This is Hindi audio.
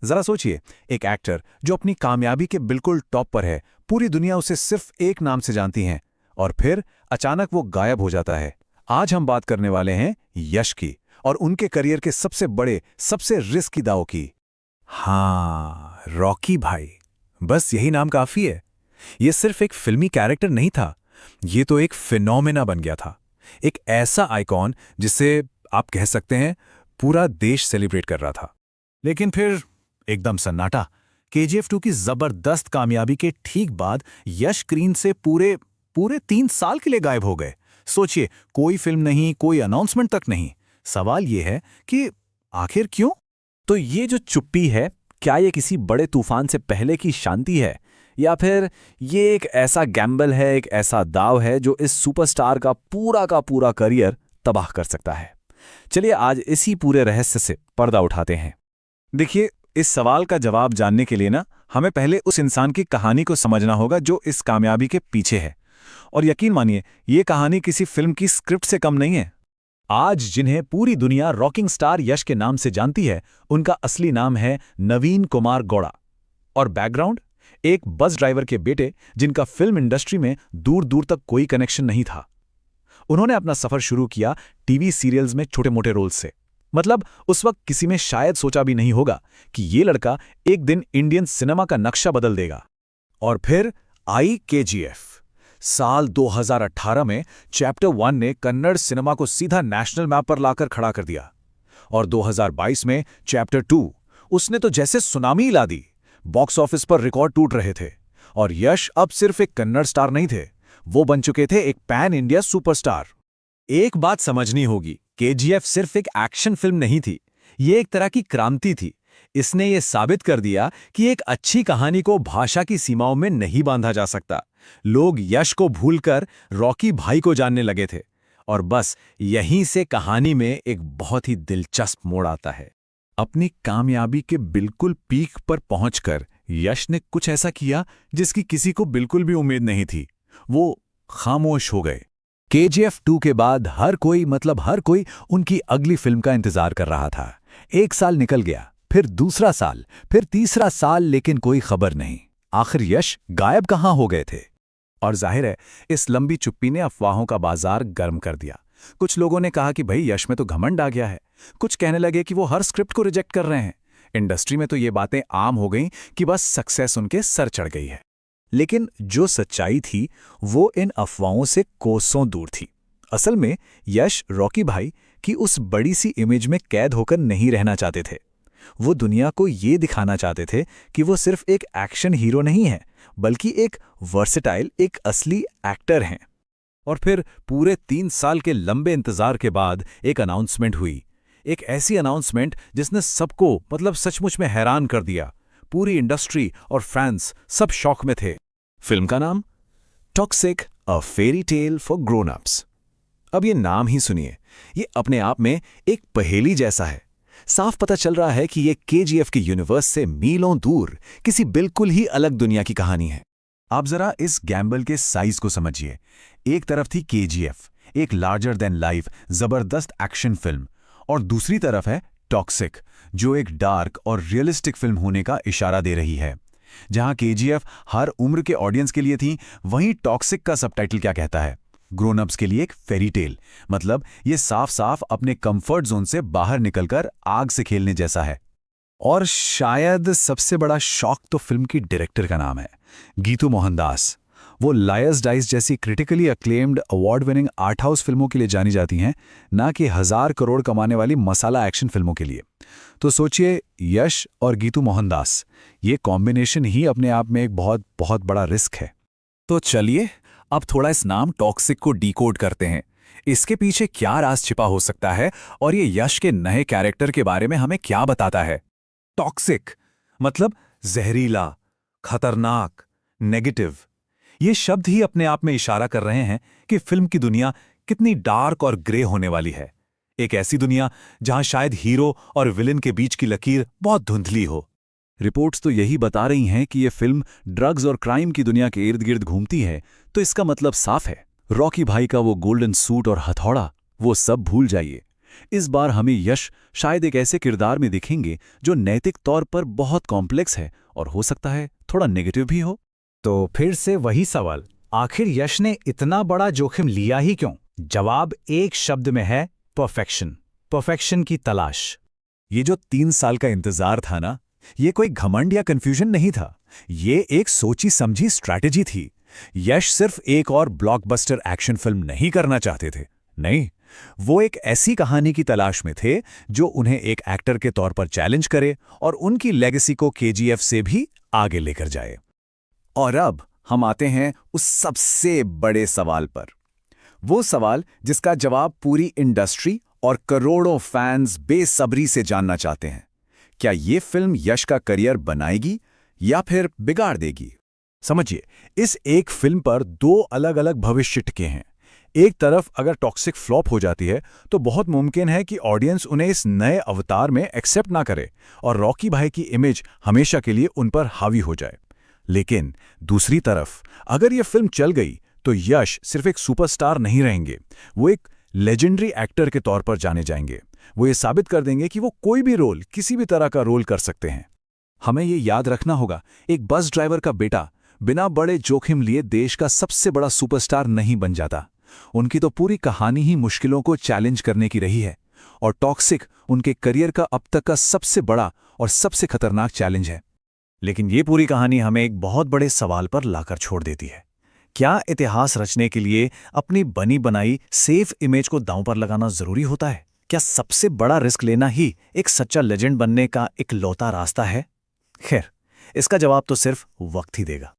जरा सोचिए, एक एक्टर जो अपनी कामयाबी के बिल्कुल टॉप पर है, पूरी दुनिया उसे सिर्फ एक नाम से जानती है, और फिर अचानक वो गायब हो जाता है। आज हम बात करने वाले हैं यश की और उनके करियर के सबसे बड़े, सबसे रिस्की दांव की। हाँ, रॉकी भाई, बस यही नाम काफी है। ये सिर्फ एक फिल्मी कैरेक्टर नहीं था, ये तो एक फिनोमेना बन गया था। एक ऐसा आइकॉन जिसे आप कह सकते हैं पूरा देश सेलिब्रेट कर रहा था। लेकिन फिर एकदम सन्नाटा। केजीएफ 2 की जबरदस्त कामयाबी के ठीक बाद यश स्क्रीन से पूरे 3 साल के लिए गायब हो गए। सोचिए, कोई फिल्म नहीं, कोई अनाउंसमेंट तक नहीं। सवाल यह है कि आखिर क्यों? तो ये जो चुप्पी है, क्या ये किसी बड़े तूफान से पहले की शांति है, या फिर ये एक ऐसा गैम्बल है, एक ऐसा दाव है जो इस सुपरस्टार का पूरा करियर तबाह कर सकता है? चलिए आज इसी पूरे रहस्य से पर्दा उठाते हैं। देखिए, इस सवाल का जवाब जानने के लिए ना हमें पहले उस इंसान की कहानी को समझना होगा जो इस कामयाबी के पीछे है। और यकीन मानिए, ये कहानी किसी फिल्म की स्क्रिप्ट से कम नहीं है। आज जिन्हें पूरी दुनिया रॉकिंग स्टार यश के नाम से जानती है, उनका असली नाम है नवीन कुमार गौड़ा। और बैकग्राउंड, एक बस ड्राइवर के बेटे जिनका फिल्म इंडस्ट्री में दूर दूर तक कोई कनेक्शन नहीं था। उन्होंने अपना सफर शुरू किया टीवी सीरियल्स में छोटे मोटे रोल्स से। मतलब उस वक्त किसी में शायद सोचा भी नहीं होगा कि ये लड़का एक दिन इंडियन सिनेमा का नक्शा बदल देगा। और फिर आई केजीएफ। साल 2018 में चैप्टर 1 ने कन्नड़ सिनेमा को सीधा नेशनल मैप पर लाकर खड़ा कर दिया। और 2022 में चैप्टर 2, उसने तो जैसे सुनामी ला दी। बॉक्स ऑफिस पर रिकॉर्ड टूट रहे थे। और यश अब सिर्फ एक कन्नड़ स्टार नहीं थे, वो बन चुके थे एक पैन इंडिया सुपरस्टार। एक बात समझनी होगी, केजीएफ सिर्फ एक एक्शन फिल्म नहीं थी, ये एक तरह की क्रांति थी। इसने ये साबित कर दिया कि एक अच्छी कहानी को भाषा की सीमाओं में नहीं बांधा जा सकता। लोग यश को भूलकर रॉकी भाई को जानने लगे थे। और बस यहीं से कहानी में एक बहुत ही दिलचस्प मोड़ आता है। अपनी कामयाबी के बिल्कुल पीक पर पहुंचकर यश ने कुछ ऐसा किया जिसकी किसी को बिल्कुल भी उम्मीद नहीं थी। वो खामोश हो गए। केजीएफ 2 के बाद हर कोई उनकी अगली फिल्म का इंतजार कर रहा था। एक साल निकल गया, फिर दूसरा साल, फिर तीसरा साल, लेकिन कोई खबर नहीं। आखिर यश गायब कहाँ हो गए थे? और जाहिर है, इस लंबी चुप्पी ने अफवाहों का बाजार गर्म कर दिया। कुछ लोगों ने कहा कि भाई यश में तो घमंड आ गया है। कुछ कहने लगे कि वो हर स्क्रिप्ट को रिजेक्ट कर रहे हैं। इंडस्ट्री में तो ये बातें आम हो गईं कि बस सक्सेस उनके सर चढ़ गई है। लेकिन जो सच्चाई थी वो इन अफवाहों से कोसों दूर थी। असल में यश रॉकी भाई की उस बड़ी सी इमेज में कैद होकर नहीं रहना चाहते थे। वो दुनिया को ये दिखाना चाहते थे कि वो सिर्फ एक एक्शन हीरो नहीं है, बल्कि एक वर्सेटाइल, एक असली एक्टर हैं। और फिर पूरे 3 साल के लंबे इंतजार के बाद एक अनाउंसमेंट हुई। एक ऐसी अनाउंसमेंट जिसने सबको सचमुच में हैरान कर दिया। पूरी इंडस्ट्री और फैंस सब शॉक में थे। फिल्म का नाम toxic, a fairy tale for grown ups. अब ये नाम ही सुनिए, ये अपने आप में एक पहेली जैसा है। साफ पता चल रहा है कि ये केजीएफ के यूनिवर्स से मीलों दूर किसी बिल्कुल ही अलग दुनिया की कहानी है। आप जरा इस गैम्बल के साइज को समझिए। एक तरफ थी केजीएफ, एक लार्जर देन लाइफ जबरदस्त एक्शन फिल्म, और दूसरी तरफ है टॉक्सिक, जो एक डार्क और रियलिस्टिक फिल्म होने का इशारा दे रही है। जहां केजीएफ हर उम्र के ऑडियंस के लिए थी, वहीं टॉक्सिक का सबटाइटल क्या कहता है? ग्रोन अप्स के लिए एक फेरी टेल। मतलब ये साफ साफ अपने कंफर्ट जोन से बाहर निकलकर आग से खेलने जैसा है। और शायद सबसे बड़ा शॉक तो फिल्म की डायरेक्टर का नाम है, गीतू मोहनदास। वो लायर्स डाइस जैसी critically acclaimed award winning art house फिल्मों के लिए जानी जाती हैं, ना कि 1000 करोड़ कमाने वाली मसाला एक्शन फिल्मों के लिए। तो सोचिए, यश और गीतू मोहनदास, ये कॉम्बिनेशन ही अपने आप में एक बहुत बहुत बड़ा रिस्क है। तो चलिए अब थोड़ा इस नाम टॉक्सिक को डिकोड करते हैं। इसके पीछे क्या राज छिपा हो सकता है और ये यश के नए कैरेक्टर के बारे में हमें क्या बताता है? टॉक्सिक मतलब जहरीला, खतरनाक, नेगेटिव। ये शब्द ही अपने आप में इशारा कर रहे हैं कि फिल्म की दुनिया कितनी डार्क और ग्रे होने वाली है। एक ऐसी दुनिया जहां शायद हीरो और विलेन के बीच की लकीर बहुत धुंधली हो। रिपोर्ट्स तो यही बता रही हैं कि ये फिल्म ड्रग्स और क्राइम की दुनिया के इर्द गिर्द घूमती है। तो इसका मतलब साफ है, रॉकी भाई का वो गोल्डन सूट और हथौड़ा, वो सब भूल जाइए। इस बार हमें यश शायद एक ऐसे किरदार में दिखेंगे जो नैतिक तौर पर बहुत कॉम्प्लेक्स है और हो सकता है थोड़ा नेगेटिव भी हो। तो फिर से वही सवाल, आखिर यश ने इतना बड़ा जोखिम लिया ही क्यों? जवाब एक शब्द में है, परफेक्शन। परफेक्शन की तलाश। ये जो 3 साल का इंतजार था ना, ये कोई घमंड या कंफ्यूजन नहीं था, ये एक सोची समझी स्ट्रैटेजी थी। यश सिर्फ एक और ब्लॉकबस्टर एक्शन फिल्म नहीं करना चाहते थे, नहीं, वो एक ऐसी कहानी की तलाश में थे जो उन्हें एक एक्टर के तौर पर चैलेंज करे और उनकी लेगेसी को केजीएफ से भी आगे लेकर जाए। और अब हम आते हैं उस सबसे बड़े सवाल पर, वो सवाल जिसका जवाब पूरी इंडस्ट्री और करोड़ों फैंस बेसब्री से जानना चाहते हैं। क्या ये फिल्म यश का करियर बनाएगी या फिर बिगाड़ देगी? समझिए, इस एक फिल्म पर 2 अलग-अलग भविष्य टिके हैं। एक तरफ अगर टॉक्सिक फ्लॉप हो जाती है तो बहुत मुमकिन है कि ऑडियंस उन्हें इस नए अवतार में एक्सेप्ट ना करे और रॉकी भाई की इमेज हमेशा के लिए उन पर हावी हो जाए। लेकिन दूसरी तरफ अगर ये फिल्म चल गई तो यश सिर्फ एक सुपरस्टार नहीं रहेंगे, वो एक लेजेंडरी एक्टर के तौर पर जाने जाएंगे। वो ये साबित कर देंगे कि वो कोई भी रोल, किसी भी तरह का रोल कर सकते हैं। हमें ये याद रखना होगा, एक बस ड्राइवर का बेटा बिना बड़े जोखिम लिए देश का सबसे बड़ा सुपरस्टार नहीं बन जाता। उनकी तो पूरी कहानी ही मुश्किलों को चैलेंज करने की रही है और टॉक्सिक उनके करियर का अब तक का सबसे बड़ा और सबसे खतरनाक चैलेंज है। लेकिन ये पूरी कहानी हमें एक बहुत बड़े सवाल पर लाकर छोड़ देती है। क्या इतिहास रचने के लिए अपनी बनी बनाई सेफ इमेज को दांव पर लगाना जरूरी होता है? क्या सबसे बड़ा रिस्क लेना ही एक सच्चा लेजेंड बनने का इकलौता रास्ता है? खैर, इसका जवाब तो सिर्फ वक्त ही देगा।